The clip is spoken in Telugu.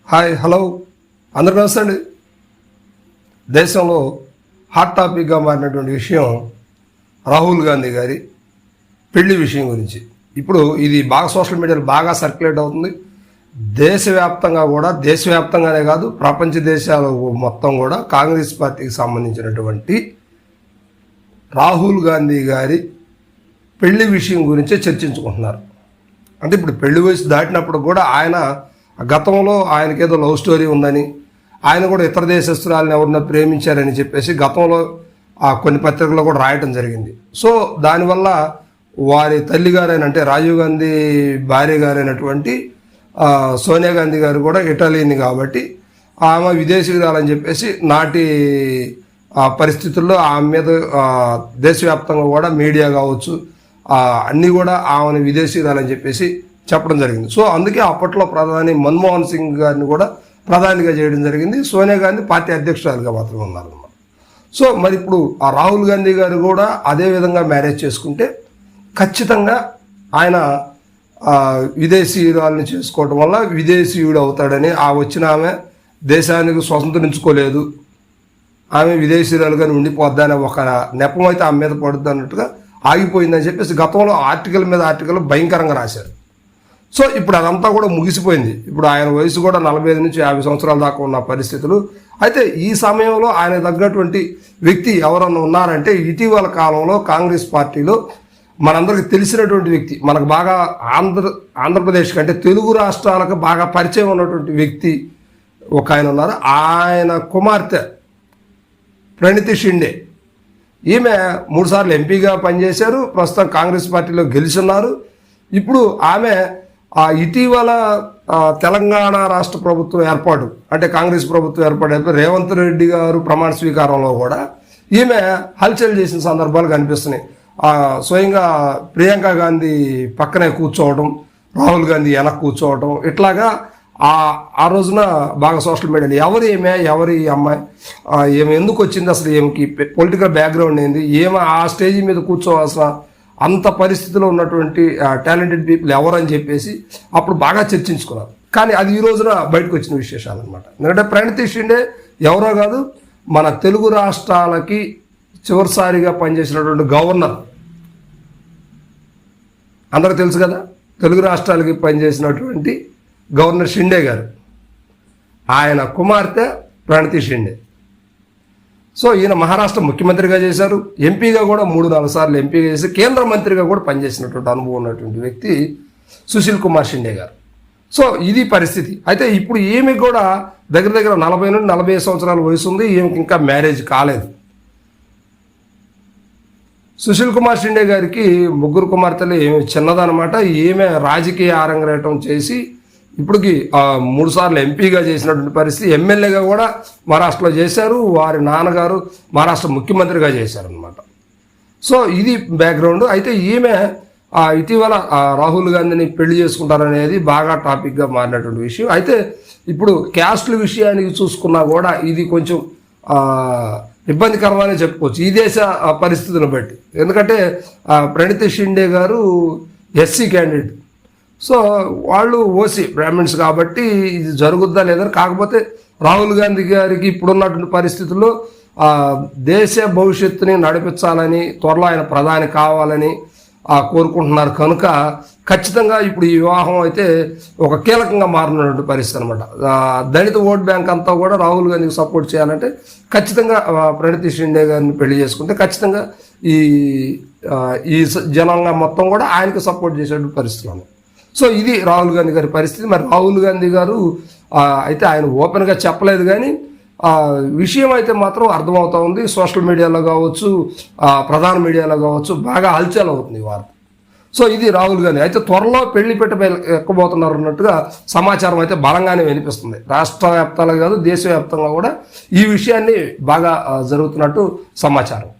హాయ్ హలో అందరికీ నమస్తే అండి. దేశంలో హాట్ టాపిక్గా మారినటువంటి విషయం రాహుల్ గాంధీ గారి పెళ్లి విషయం గురించి. ఇప్పుడు ఇది బాగా సోషల్ మీడియాలో బాగా సర్క్యులేట్ అవుతుంది. దేశవ్యాప్తంగానే కాదు, ప్రపంచ దేశాలు మొత్తం కూడా కాంగ్రెస్ పార్టీకి సంబంధించినటువంటి రాహుల్ గాంధీ గారి పెళ్లి విషయం గురించే చర్చించుకుంటున్నారు. అంటే ఇప్పుడు పెళ్లి వయసు దాటినప్పుడు కూడా ఆయన గతంలో ఆయనకేదో లవ్ స్టోరీ ఉందని, ఆయన కూడా ఇతర దేశస్తురాలను ఎవరినో ప్రేమించారని చెప్పేసి గతంలో కొన్ని పత్రికల్లో కూడా రాయటం జరిగింది. సో దానివల్ల వారి తల్లిగారైన, అంటే రాజీవ్ గాంధీ భార్య గారైనటువంటి సోనియా గాంధీ గారు కూడా ఇటలీని కాబట్టి ఆమె విదేశీయురాలని చెప్పేసి నాటి పరిస్థితుల్లో ఆమె మీద దేశవ్యాప్తంగా కూడా మీడియా కావచ్చు అన్నీ కూడా ఆమెను విదేశీయురాలని చెప్పేసి చెప్పడం జరిగింది. సో అందుకే అప్పట్లో ప్రధాని మన్మోహన్ సింగ్ గారిని కూడా ప్రధానిగా చేయడం జరిగింది. సోనియా గాంధీ పార్టీ అధ్యక్షురాలుగా మాత్రమే ఉన్నారన్నమాట. సో మరి ఇప్పుడు ఆ రాహుల్ గాంధీ గారు కూడా అదే విధంగా మ్యారేజ్ చేసుకుంటే ఖచ్చితంగా ఆయన విదేశీయురాలని చేసుకోవడం వల్ల విదేశీయుడు అవుతాడని, వచ్చిన ఆమె దేశానికి స్వతంత్రించుకోలేదు, ఆమె విదేశీయురాలుగానే ఉండిపోద్దని ఒక నెపం అయితే ఆమె మీద పడుద్ది అన్నట్టుగా ఆగిపోయిందని చెప్పేసి గతంలో ఆర్టికల్ మీద ఆర్టికల్ భయంకరంగా రాశారు. సో ఇప్పుడు అదంతా కూడా ముగిసిపోయింది. ఇప్పుడు ఆయన వయసు కూడా 45 నుంచి 50 సంవత్సరాల దాకా ఉన్న పరిస్థితులు. అయితే ఈ సమయంలో ఆయన తగ్గటువంటి వ్యక్తి ఎవరన్నా ఉన్నారంటే ఇటీవల కాలంలో కాంగ్రెస్ పార్టీలో మనందరికి తెలిసినటువంటి వ్యక్తి, మనకు బాగా ఆంధ్రప్రదేశ్ కంటే తెలుగు రాష్ట్రాలకు బాగా పరిచయం ఉన్నటువంటి వ్యక్తి ఒక ఆయన ఉన్నారు. ఆయన కుమార్తె ప్రణితి షిండే. ఈమె 3 సార్లు ఎంపీగా పనిచేశారు, ప్రస్తుతం కాంగ్రెస్ పార్టీలో గెలిచున్నారు. ఇప్పుడు ఆమె ఇటీవల తెలంగాణ రాష్ట్ర ప్రభుత్వం ఏర్పాటు, అంటే కాంగ్రెస్ ప్రభుత్వం ఏర్పాటు రేవంత్ రెడ్డి గారు ప్రమాణ స్వీకారంలో కూడా ఈమె హల్చల్ చేసిన సందర్భాలు కనిపిస్తున్నాయి. స్వయంగా ప్రియాంక గాంధీ పక్కనే కూర్చోవడం, రాహుల్ గాంధీ వెనక్కి కూర్చోవడం, ఇట్లాగా ఆ రోజున బాగా సోషల్ మీడియాలో ఎవరి అమ్మాయి, ఏమి ఎందుకు వచ్చింది, అసలు ఏమికి పొలిటికల్ బ్యాక్గ్రౌండ్ ఏంది, ఏమో ఆ స్టేజ్ మీద కూర్చోవాల్సిన అంత పరిస్థితిలో ఉన్నటువంటి టాలెంటెడ్ పీపుల్ ఎవరని చెప్పేసి అప్పుడు బాగా చర్చించుకున్నారు. కానీ అది ఈ రోజున బయటకు వచ్చిన విశేషాలు అనమాట. ఎందుకంటే ప్రణితి షిండే ఎవరో కాదు, మన తెలుగు రాష్ట్రాలకి చివరిసారిగా పనిచేసినటువంటి గవర్నర్, అందరికీ తెలుసు కదా, తెలుగు రాష్ట్రాలకి పనిచేసినటువంటి గవర్నర్ షిండే గారు, ఆయన కుమార్తె ప్రణితి షిండే. సో ఈయన మహారాష్ట్ర ముఖ్యమంత్రిగా చేశారు, ఎంపీగా కూడా 3-4 సార్లు ఎంపీగా చేసి కేంద్ర మంత్రిగా కూడా పనిచేసినటువంటి అనుభవం ఉన్నటువంటి వ్యక్తి సుశీల్ కుమార్ షిండే గారు. సో ఇది పరిస్థితి. అయితే ఇప్పుడు ఈమె కూడా దగ్గర 40 నుండి 45 సంవత్సరాల వయసు ఉంది. ఈమెకి ఇంకా మ్యారేజ్ కాలేదు. సుశీల్ కుమార్ షిండే గారికి 3 కుమార్తెలు, ఏమి చిన్నదనమాట. ఈమె రాజకీయ ఆరంగేటం చేసి ఇప్పటికి 3 సార్లు ఎంపీగా చేసినటువంటి పరిస్థితి. ఎమ్మెల్యేగా కూడా మహారాష్ట్రలో చేశారు. వారి నాన్నగారు మహారాష్ట్ర ముఖ్యమంత్రిగా చేశారనమాట. సో ఇది బ్యాక్గ్రౌండ్. అయితే ఈమె ఇటీవల రాహుల్ గాంధీని పెళ్లి చేసుకుంటారనేది బాగా టాపిక్గా మారినటువంటి విషయం. అయితే ఇప్పుడు క్యాస్ట్ల విషయానికి చూసుకున్నా కూడా ఇది కొంచెం ఇబ్బందికరమని చెప్పుకోవచ్చు ఈ దేశ పరిస్థితులను బట్టి. ఎందుకంటే ప్రణితి షిండే గారు ఎస్సీ క్యాండిడేట్. సో వాళ్ళు ఓసీ బ్రాహ్మిన్స్ కాబట్టి ఇది జరుగుద్దా లేదని. కాకపోతే రాహుల్ గాంధీ గారికి ఇప్పుడున్నటువంటి పరిస్థితుల్లో దేశ భవిష్యత్తుని నడిపించాలని, త్వరలో ఆయన ప్రధాని కావాలని కోరుకుంటున్నారు కనుక ఖచ్చితంగా ఇప్పుడు ఈ వివాహం అయితే ఒక కీలకంగా మారినటువంటి పరిస్థితి అనమాట. దళిత ఓట్ బ్యాంక్ అంతా కూడా రాహుల్ గాంధీకి సపోర్ట్ చేయాలంటే ఖచ్చితంగా ప్రణితి షిండే గారిని పెళ్లి చేసుకుంటే ఖచ్చితంగా ఈ జనాంగం మొత్తం కూడా ఆయనకు సపోర్ట్ చేసేటువంటి పరిస్థితులు ఉన్నాయి. సో ఇది రాహుల్ గాంధీ గారి పరిస్థితి. మరి రాహుల్ గాంధీ గారు అయితే ఆయన ఓపెన్గా చెప్పలేదు, కానీ విషయం అయితే మాత్రం అర్థమవుతా ఉంది. సోషల్ మీడియాలో కావచ్చు, ప్రధాన మీడియాలో కావచ్చు బాగా హల్చల్ అవుతుంది ఈ వార్త. సో ఇది రాహుల్ గాంధీ అయితే త్వరలో పెళ్లి ఎక్కబోతున్నారు అన్నట్టుగా సమాచారం అయితే బలంగానే వినిపిస్తుంది. రాష్ట్ర వ్యాప్తంగా కాదు, దేశవ్యాప్తంగా కూడా ఈ విషయాన్ని బాగా జరుగుతున్నట్టు సమాచారం.